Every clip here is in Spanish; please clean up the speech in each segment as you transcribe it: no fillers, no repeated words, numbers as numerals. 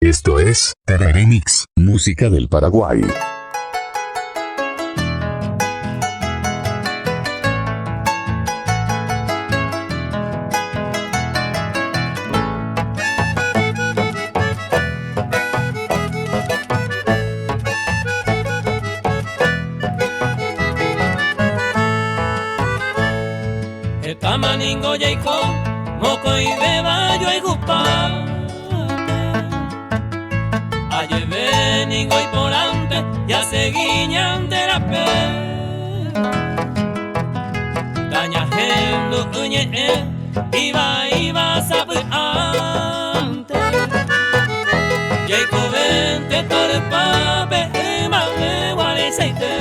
Esto es Terremix, música del Paraguay. El camaningo yaico, moco y beba yo y gupá. Ayer veningo y porante, ya se guiñan de la pe. Daña gendo uñe, iba sabe ante. Yaico vente torpa, be me guare seite.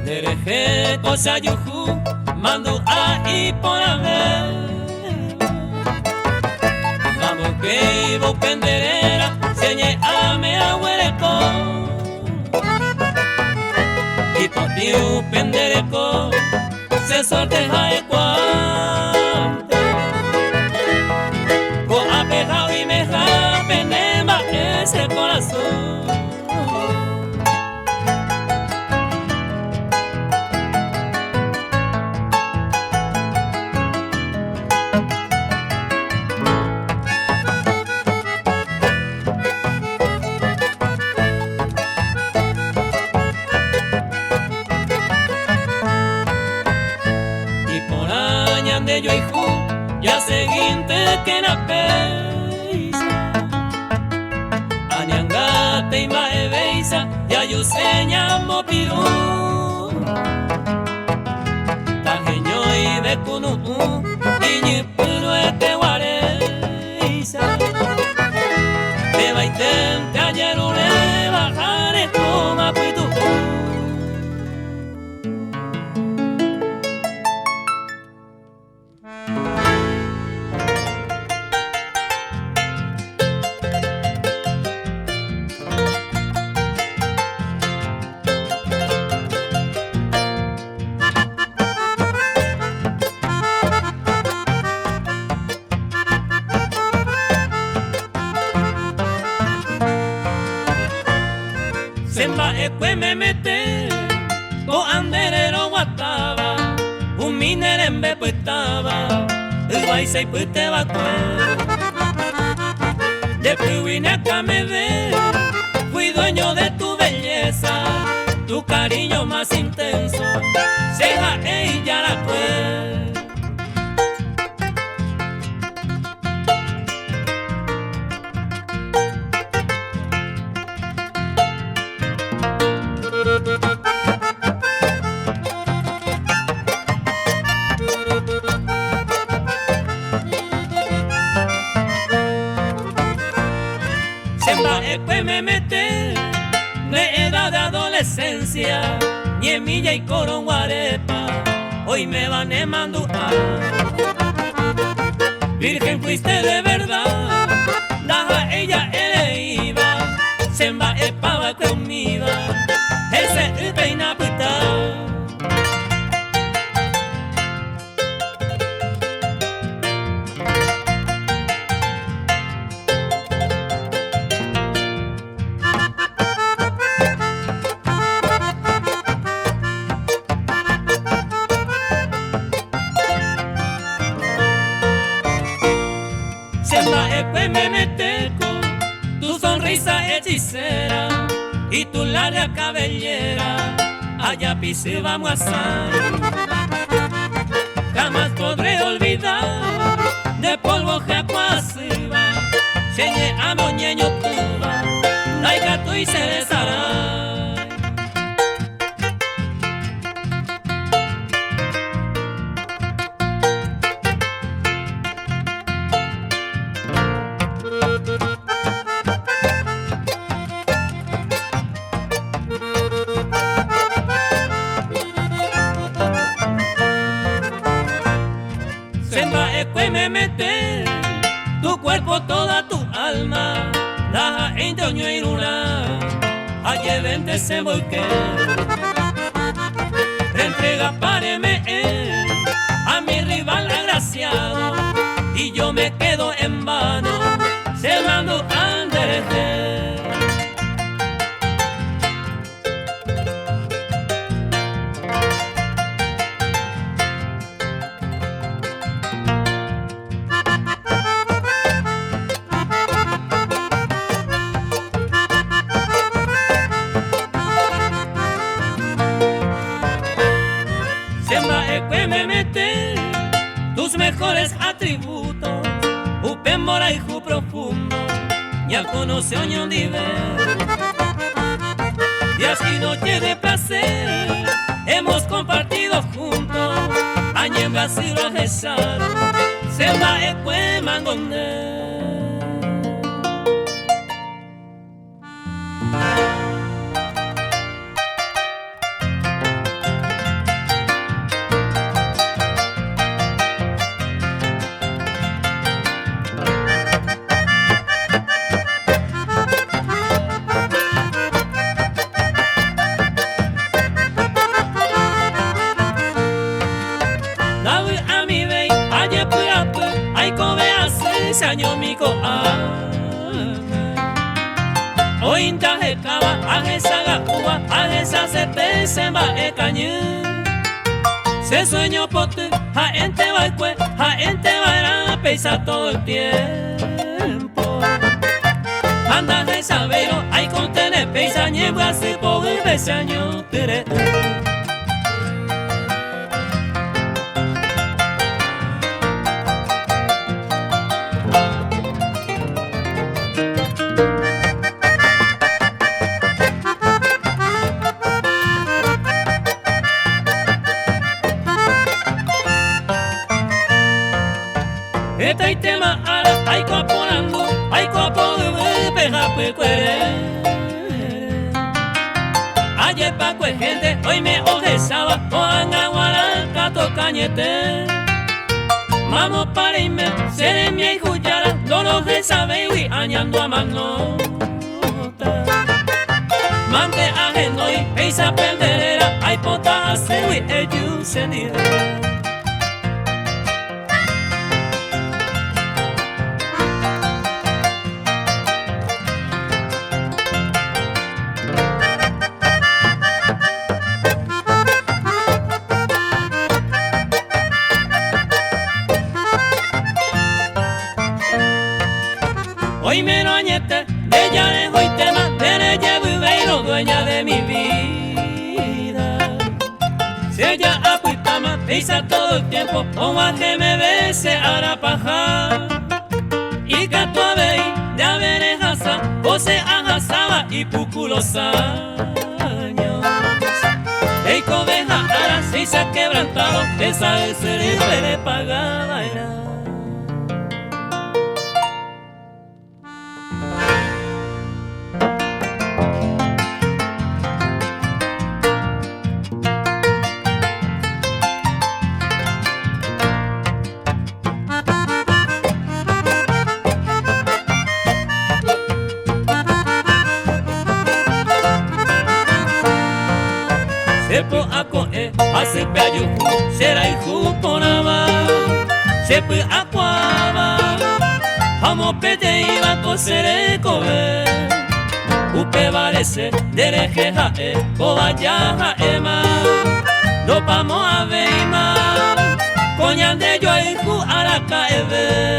Nereje cosa yuju, mando ahí por haber. Vamos que ibo penderera, señe a me abueleco. Y por tiu pendereco, se sorteja el cuante. Go apejao y me japenema ese corazón. De yo hijo, ya seguinte que na peisa. Añangate y maebeisa, ya yo señamo piru. Tajeño y de cunu, y ni puro este guareisa. Te va y tente ayer ure bajaré como pitu. Semba ekwe me mete, go anderero guataba, un minerembe puestaba, uguaisa y puete bakue. De vine acá me ve, fui dueño de tu belleza, tu cariño más intenso, ceja ella la fue. Semba ekwe me mete, de edad de adolescencia, ñemilla y coro guarepa, hoy me van emando a. Virgen fuiste de verdad, daja ella iba, semba epaba conmigo, ese peina puta. Semba ekwe me meteco, tu sonrisa hechicera y tu larga cabellera, allá pise vamos a estar. Jamás podré olvidar de polvo jacuasiva, señe a moñeño tuba, laica tu y se deshará. ekwe me mete tu cuerpo, toda tu alma, la indoño iruna, aye vente se volque, entrega páreme a mi rival agraciado, y yo me quedo en vano, sembrando anderete. Tus mejores atributos, upémbora y ju profundo, ya conoce oño diver. Días y noches de placer hemos compartido juntos, añe Brasil a rezar, selva ekwe mangonde. Año mi coa ointa hekaba ajesaga uva ajesa sete semba ekañu se sueño pote ja ente baikue ja ente baira pesa todo el tiempo anda de sabeiro hay contene pesa niebla se pobre besaño tere. Eta itema ara, aiko aporangu, aiko apogue, peja pecuere. Ayer paque gente, hoy me ojesaba, o angaguara, cato cañete. Vamos para irme, seré mi hijuyara, no los de sabe, y añando a manota. Mante ajeno y peisa penderera, ay pota hace, y ellos se dirá. Hoy me lo añete, ella dejó y tema, de llevo veiro, dueña de mi vida. Si ella apuitama, pisa todo el tiempo, o más que me bese hará paja. Y gato a ver, de averejasa, o se ajasaba y pucu los años. Ey cobeja, ahora si se ha quebrantado, esa vez se le pagaba era. Sepo ako asipe ayuku, será hijo ponaba. Sepo akwaba, hamo pete iba kosere kobe. Upe varese, dereje jae, kobaya jaema. Dopamo aveima, coñande yo hijo araka eve.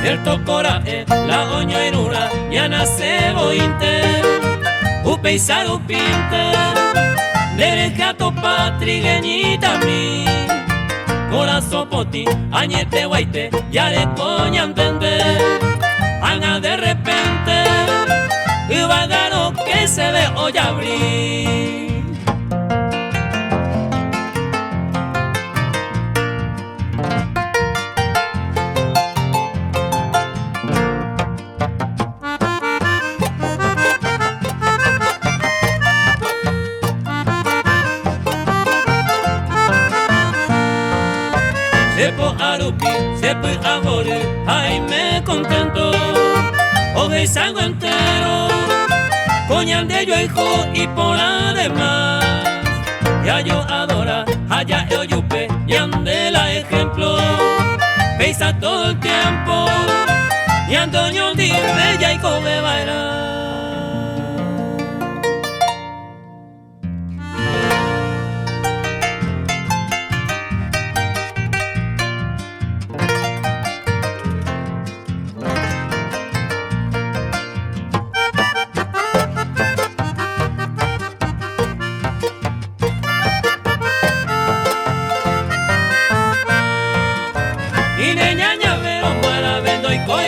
Cierto coraje, la oña irura, ya nace bointe, upeisar upinte, derecha topa trigueñita mi, corazón poti, añete guaite, ya de coña entender, anga de repente, y vagaro que se ve hoy abrir. después ahora, ay me contento, hoy salgo entero, coñan de yo hijo y por además, ya yo adora, allá yo yupe, y ande la ejemplo, pesa todo el tiempo, y Antonio dime ya y come bailar.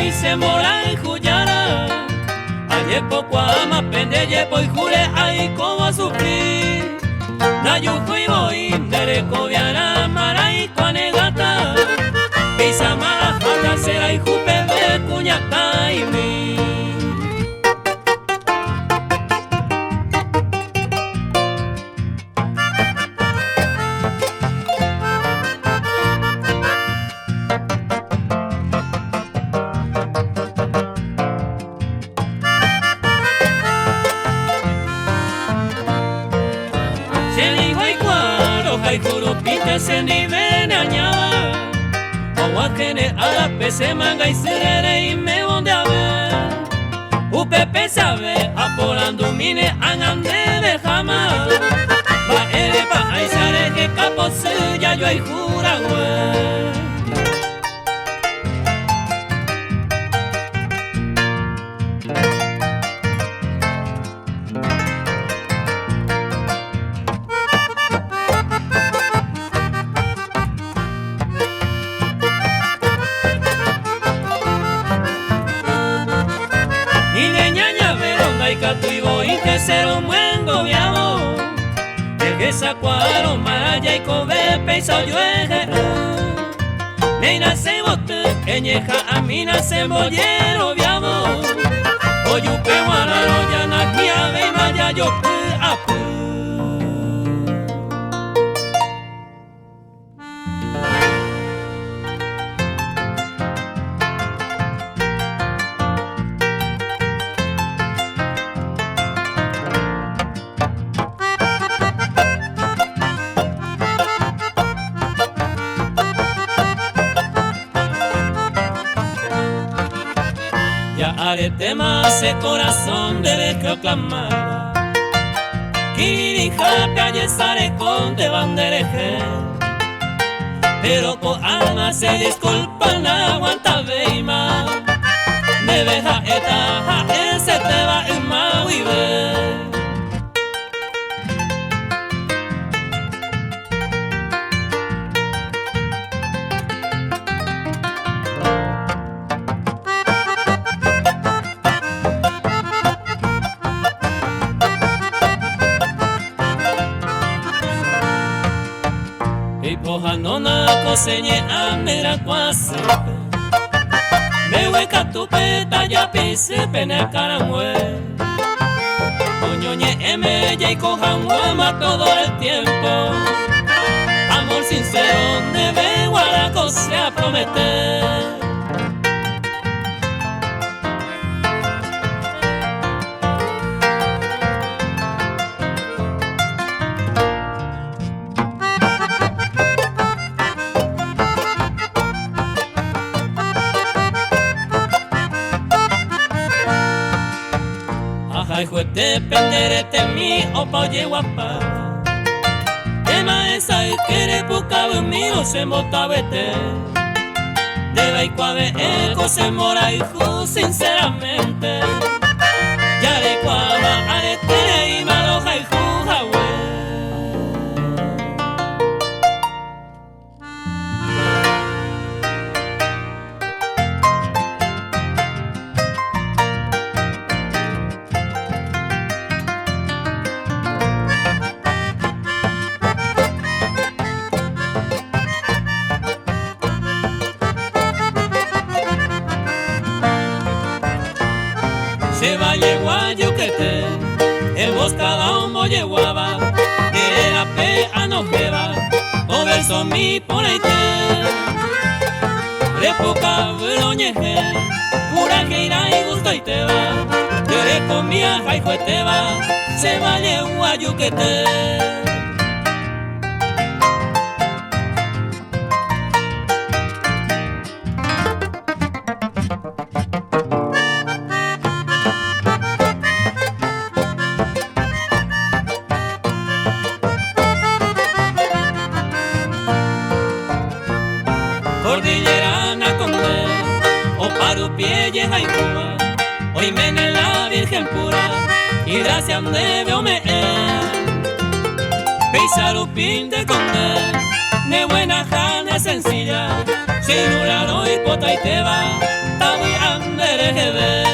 Y se mora en Juyara, ayer poco ama pende yepo y jure ay como a sufrir. Na yuko y voy dereko viara mara y cuanegata, pisa mara jata será y jupe de cuñata y mi. Se ni ven añaba o ajene a la pese manga y serere y me donde a ver upepe sabe apolando mine angande de jama va ere pa ay sare que capo se ya yo ay jura güey. Cero muengo viamo que sacuaro maraya y cobe peso yo eje me nace bote eñeja a mí nace bollero viamo oyupe guararo ya naki ave maya yo apu. Arete más el corazón de reclamar Kirija calle sare con de bandereje pero con alma se disculpa no aguanta veima me deja etaja ese te va en mauive. Nona coseñe amera cuase me hueca tu peta ya pise pene caramue coñoñe eme ya y cojan guama todo el tiempo amor sincero debe guaraco se a prometer. Ay juete penderete mi opa oye guapa Ema esa y quiere buscar mío se motabete Debe y cuave eco se mora y ju sinceramente Ya de cuava arete y maloja y ju jahue. Se va yeguayo que te el bosque cada homo yeguaba era pe anojeva o verso mi por ahí te poca broñeje, pura que irá y gusto y te va. Lloré con mi aja y te va, se vaya guayuquete. Cordillerana Conde, o Parupielle Jaimua, hoy mene la Virgen pura, y gracias de veome Peisarupín de Conde, de buena jane sencilla, sin uraro y pota y teba, tawi anderejebe.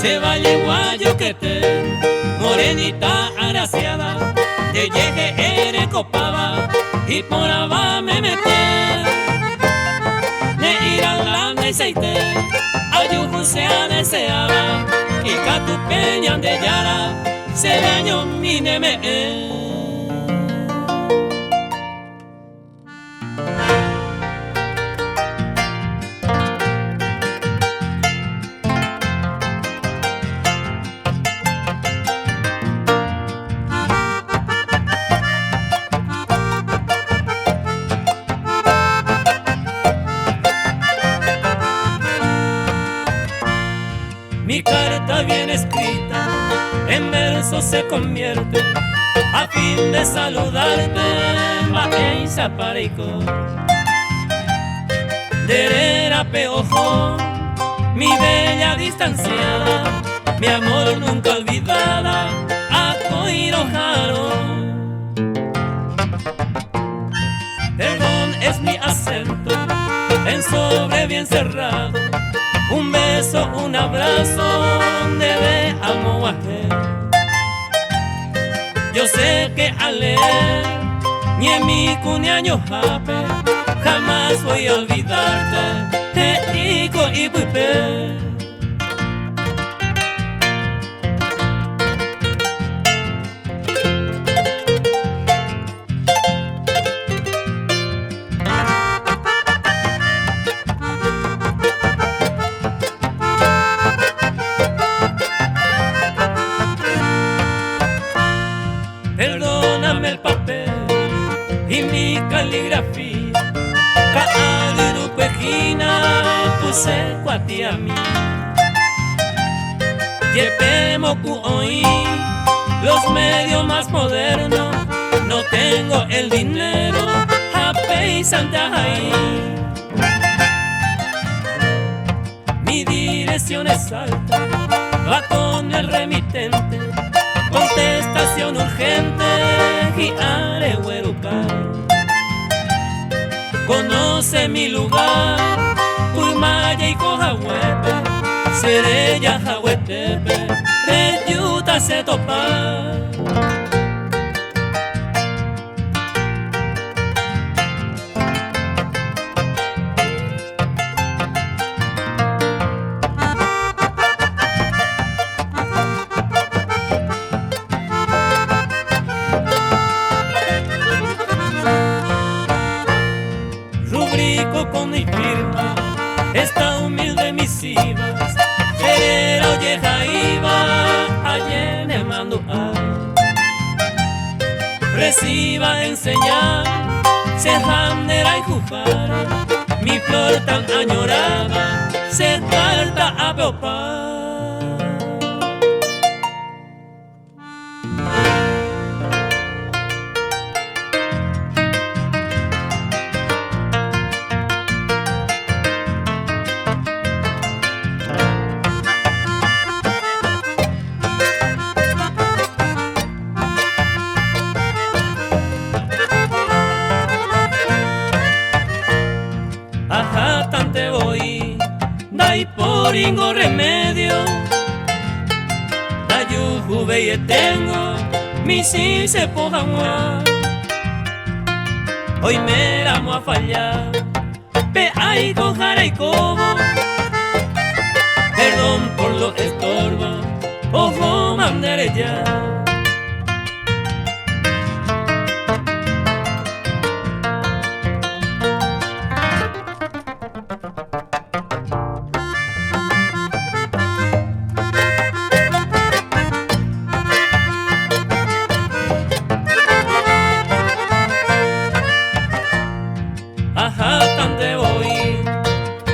Se vaya guayuquete, morenita agraciada, de llegue ere copaba y por abajo me meté. De ir a la neseite, ayuju se deseaba, y catupeña de yara, se dañó mi neme. Mi carta bien escrita en verso se convierte, a fin de saludarte, Maísa Pareico. Derera peojo, mi bella distanciada, mi amor nunca olvidada, a Coirojaro. Perdón es mi acento, en sobre bien cerrado, un beso, un abrazo, debe amoaje. Yo sé que al leer, ni en mi cuñaño jape, jamás voy a olvidarte, Ico y Puipe. Perdóname el papel y mi caligrafía, Caariru pejina puse cuati a mí. Yepemoku hoy los medios más modernos, no tengo el dinero, Japei Santa ahí. Mi dirección es alta, va con el remitente, contestación urgente, Giare Huerucay. Conoce mi lugar, Puimaya y Cojahuepe, Serella Jahuetepe, Reyuta se topa. Rubrico con mi firma esta humilde misiva, Ferera oye jaiba, ayer me mando a reciba enseñar, se handera y jufara, mi flor tan añorada, se carta a peopar. Ajá, tante voy, dai poringo remedio, dayu juve y tengo, mi si se poja. hoy me vamos a fallar. Pe ay cojara y como, perdón por los estorbos, ojo mandere ya. Ajá, tante voy,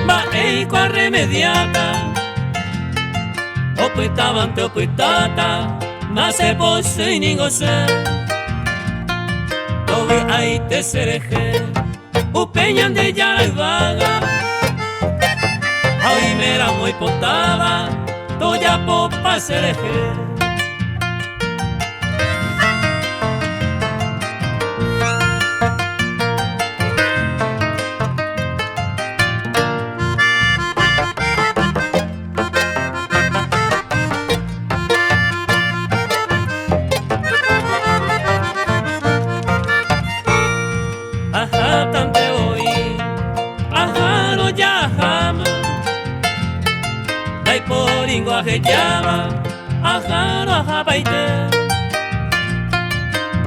va eiko a remediata. Opitavante opitata, nace pose y ningose. Tobi ahí te sereje, upeñan de ya y vaga. Hoy me la muy potaba, toya popa sereje. Ajá, tante voy, ajá, no ya jama. Dai por inguaje llama, ajá, no ajá baite.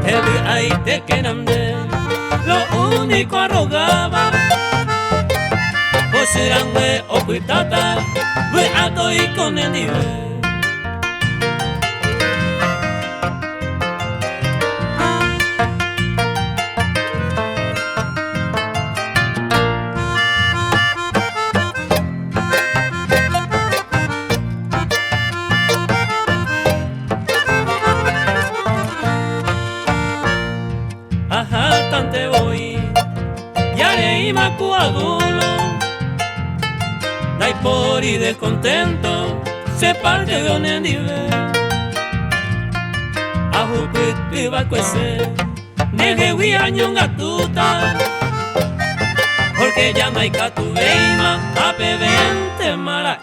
El ahí te quenande, lo único arrogaba. Posiran we ocultata, we ato y con el nivel. Ajá, tante voy, ya le iba cuadulo. Dai por y descontento, se parte de un endive. Ajupit iba a cuecer, neje huiaño gatuta. Porque ya no hay catuveima, a pebente mala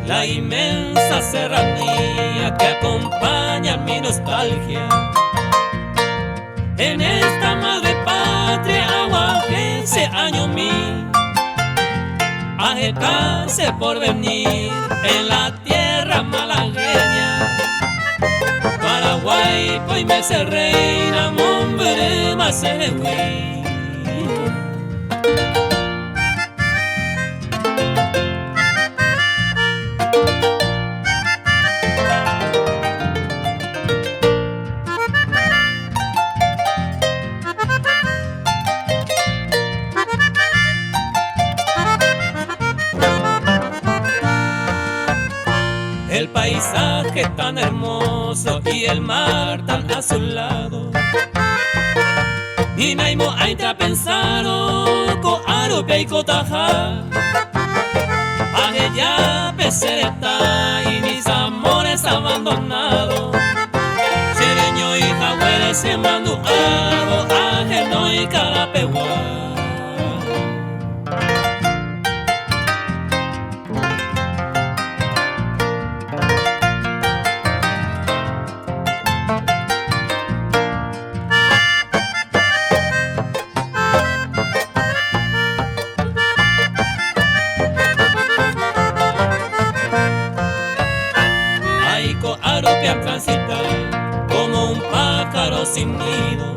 La inmensa serranía que acompaña mi nostalgia. En esta madre patria aguajense año mil, ajecarse por venir en la tierra malagueña. Paraguay, hoy me se reina, mombre más se fui. El paisaje tan hermoso y el mar tan azulado. Y naimo aita pensado ko arope y kotaja. Aje ya pesereta y mis amores abandonados. Sereño y jahuele se manduado, aje no y carapegua. Aropean transitar como un pájaro sin nido.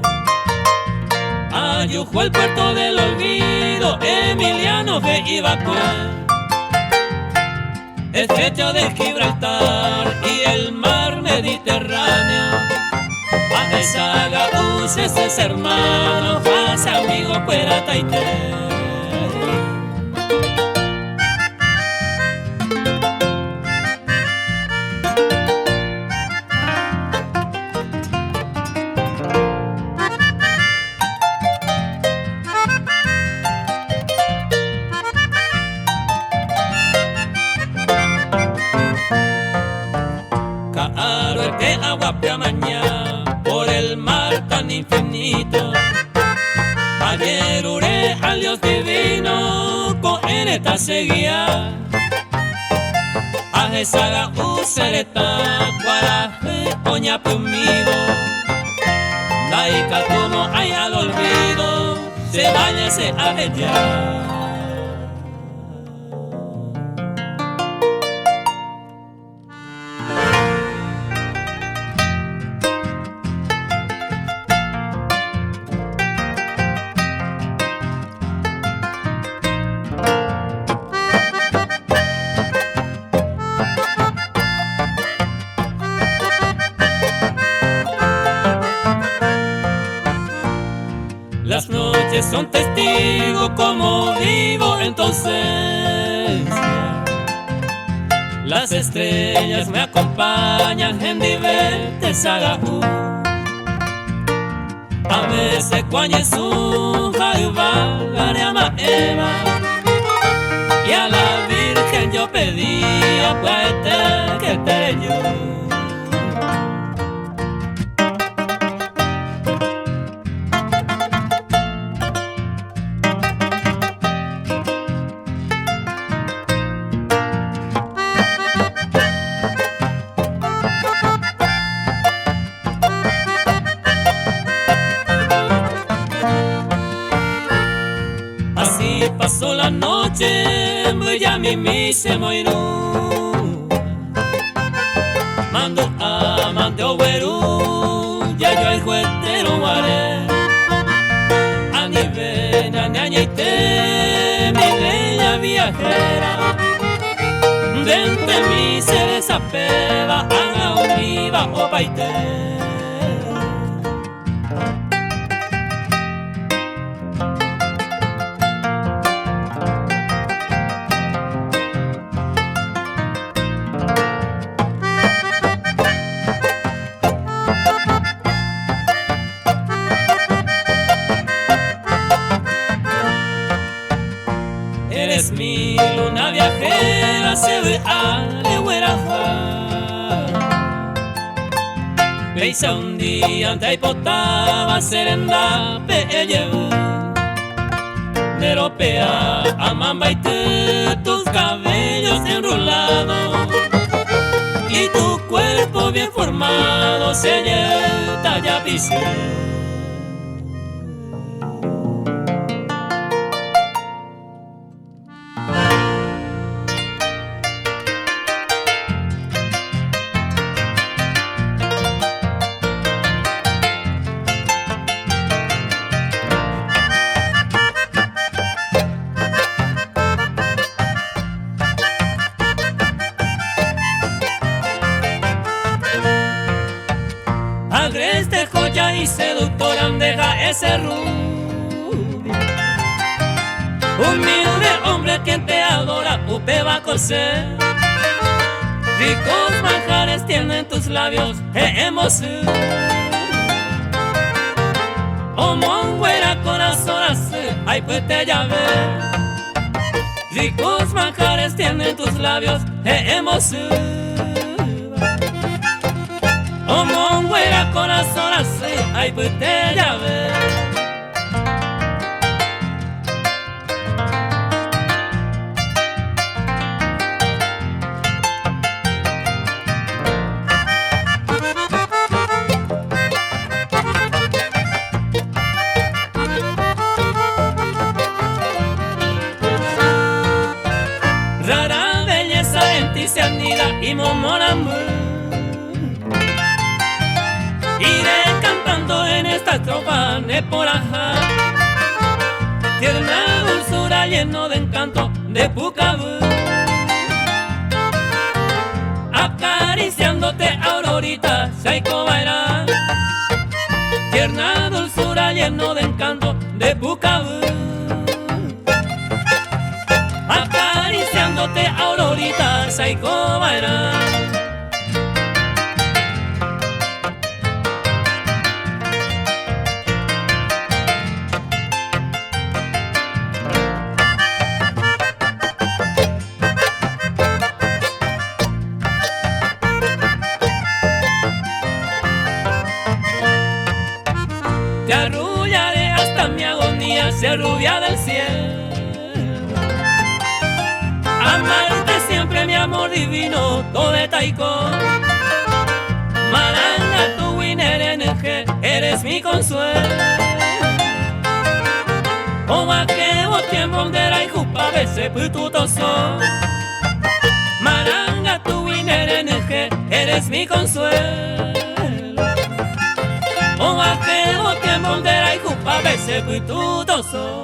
Ayujo el puerto del olvido, Emiliano que iba a estrecho de Gibraltar y el mar Mediterráneo. A desaga uses hermano, hace amigo fuera taite. infinito. Ayer oré al Dios divino, con él esta seguía. Ajesaga usereta, guaraje, oña conmigo. Laica como hay al olvido, se baña se arregla. Las noches son testigos como vivo entonces. Las estrellas me acompañan en diversos agajú. A veces cuando su jaiba gareama Eva, y a la Virgen yo pedía pues que te yo. Así pasó la noche, ya mi se moirú. Mando a mando güerú, ya yo el juetero guaré. A nivel, a ñañaite, mi bella viajera. Dente mi se desapeba, haga un viva o paite. Eres mi luna viajera, se ve ale hueraja. Veisa un día ante hipotaba serenda peelle. Meropea a mambaite tus cabellos enrolados y tu cuerpo bien formado se lleva ya pisé. Agreste joya y seductora, deja ese rubio. Humilde hombre quien te adora, upe va a coser. Ricos manjares tienen tus labios, emoción. Oh monguera corazón así, ay pues te llave. Ricos manjares tienen tus labios, emoción. Oh monguera corazón así, ay pues te llave. Rara belleza en ti se anida y momoramos. Iré cantando en esta estrofa de por ajá. Tierna dulzura lleno de encanto de Pucabú. Acariciándote aurorita, Saiko Bairá. Tierna dulzura lleno de encanto de Pucabú. Acariciándote aurorita, Saiko Bairá. te arrullaré hasta mi agonía, ser rubia del cielo. Amarte siempre, mi amor divino, todo de taiko. Maranga, tu winner energía, eres mi consuelo. Como aquel tiempo donde era y jupa veces puto toso. Maranga, tu winner energía, eres mi consuelo. Como aquel tiempo donde era y jupa veces puto toso.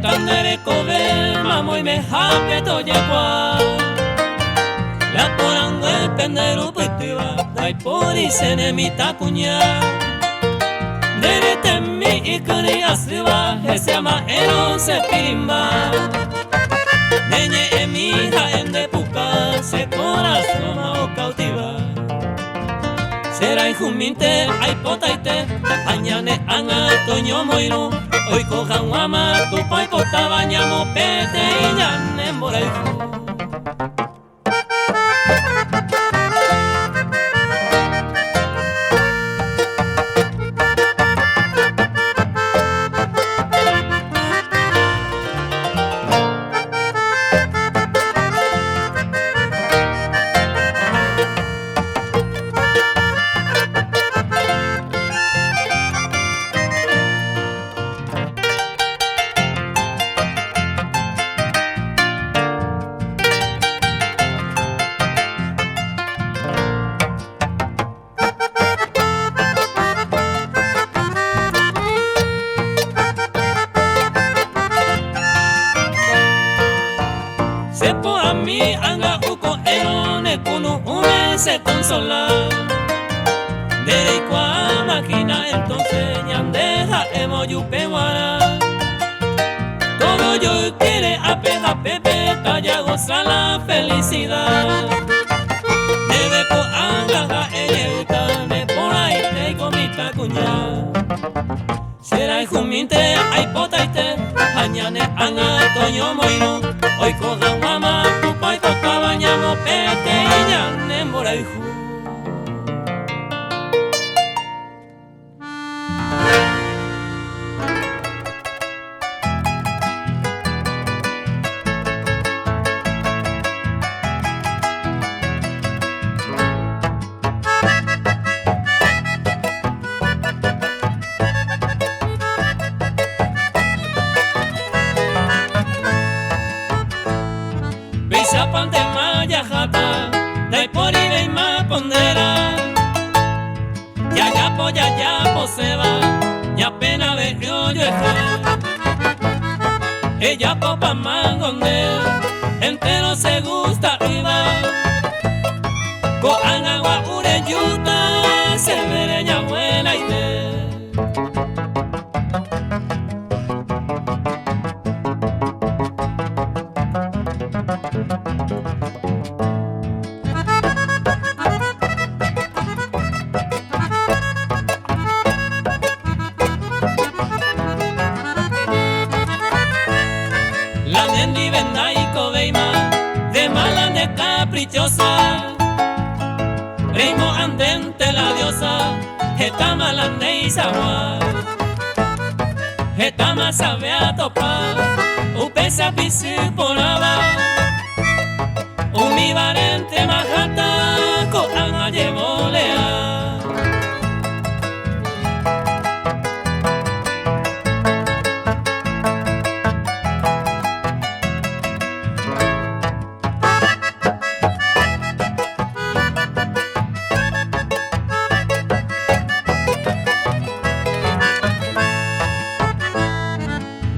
Tandere kobe mamo y me hape toye kwa la poranga tendero petiva dai pori sene mi takunya dere temmi ikari asriva ese ama ero se pirimba nenye emija ende puka se corazón o cautiva será injuminte ay potaite añane anga toño moiro hoy cojan guama, tu pai pota bañamo pete y ya ne moraifu. Sepo a mí anga uko erone kunu ume se consola. Dere kwa máquina entonces ñandeja emo yupe wara. Todo yo quiere apeja pepe talla goza la felicidad. Debe po anga ja eyeuta me por ahí te comita cuña. Será el juminte ay potaite añane anga toño moino. Hoy cojan mamá, tu pai toca bañamo pete y ya ne moraifu. Zapan de maya jata, dai pori de ma pondera. Ya po se va, ya pena ve yo eja. Ella popa mangonde, entero se gusta iba. Ko anagua ureyuta, se vereña buena idea. La nendi venda y cobeima, de mala de caprichosa. Reimo andente la diosa, etama la neisagua. Etama sabe a topar, upesa pisi poraba. Umi varente majata, ko anga llevolea.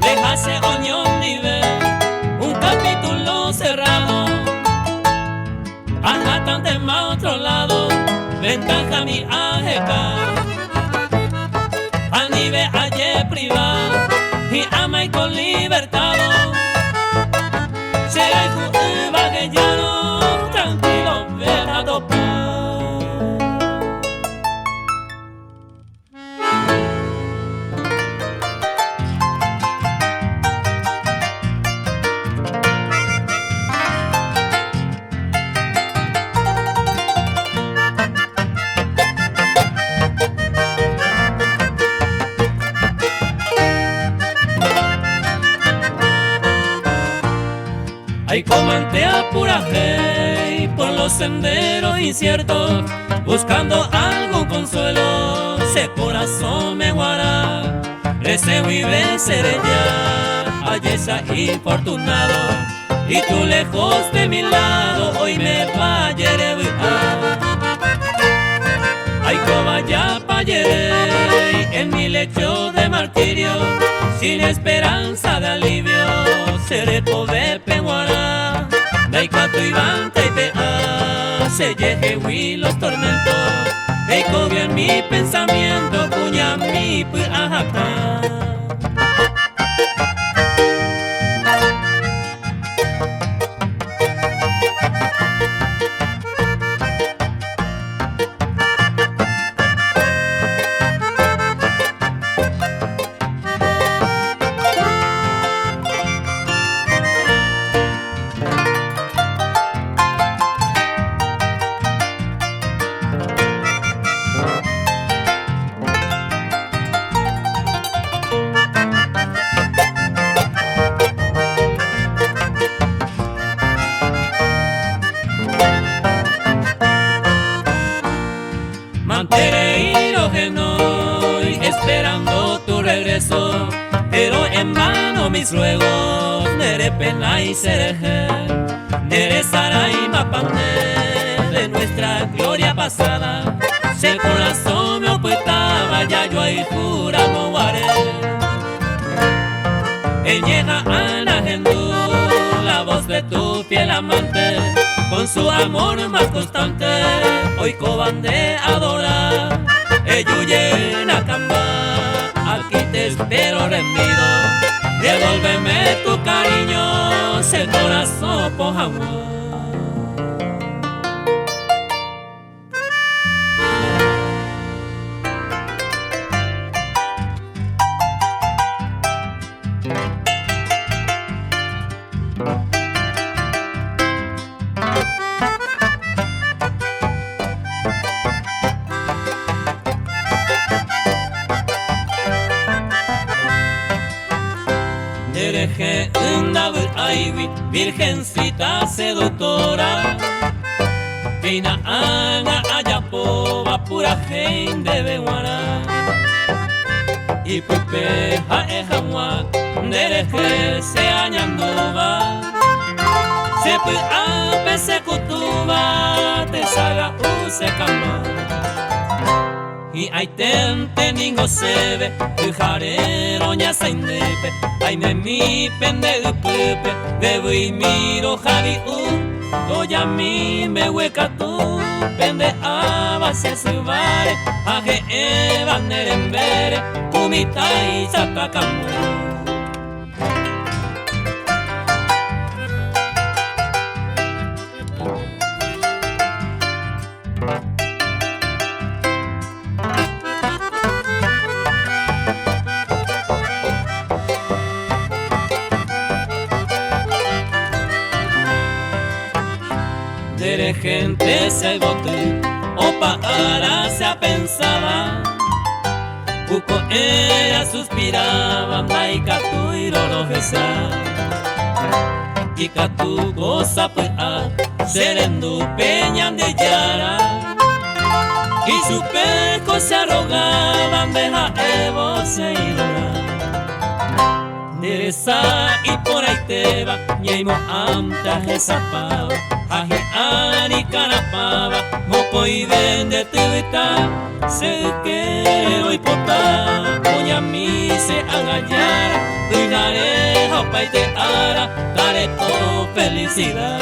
Déjase oñón nivel, un capítulo cerrado. Ajá de más otro lado, ventaja mi ajeca. A nivel ayer privado y ama y con libertad. Hay comante apuraje por los senderos inciertos, buscando algún consuelo, se corazón me guará. Ese vive serella, ayesa infortunado, y tú lejos de mi lado, hoy me fallaré. Ay, cobaya payeré en mi lecho de martirio, sin esperanza de alivio, seré pobre peguara. Daikatu iban taipea, se yejewi los tormentos, eiko bien mi pensamiento, puña mi puajaka. Manteré hidrógeno esperando tu regreso, pero en vano mis ruegos, nere pena y sereje, nere saray mapane de nuestra gloria pasada. Si el corazón me ocultaba, ya yo ahí jura no guaré. Eñeja Ana Gendú, la voz de tu fiel amante, con su amor más constante, hoy coban de adorar. Eyuye Nakamba, aquí te espero rendido, devuélveme tu cariño, si el corazón por amor. Dereje undabur aiwi, virgencita seductora, Keina anga ayapo, pura gente de guara. Y pupe haehamwa, dereje se añanduba, se pu ape se kutuba, te saga se cama. Y hay tente ningo se ve, tu jarero ña sa indepe, ay me mi pende de pepe, debo y miro javi doya mi me hueca tu, pende aba se subare, aje eva nerembere, kumita y sacacamu. De gente se bote, opa ara se pensaba, Uco era suspiraba, maikatu y rorojesa, y catu goza pues a serendu peñan de yara, y su peco se arrogaban, deja evo se idora. Deresa y por ahí te va, ñeimo amta jesapaba, aji ani canapaba, moco y vende tibita, se que hoy pota, puña mi se agallara, cuidaré hopa y te ara, daré tu felicidad.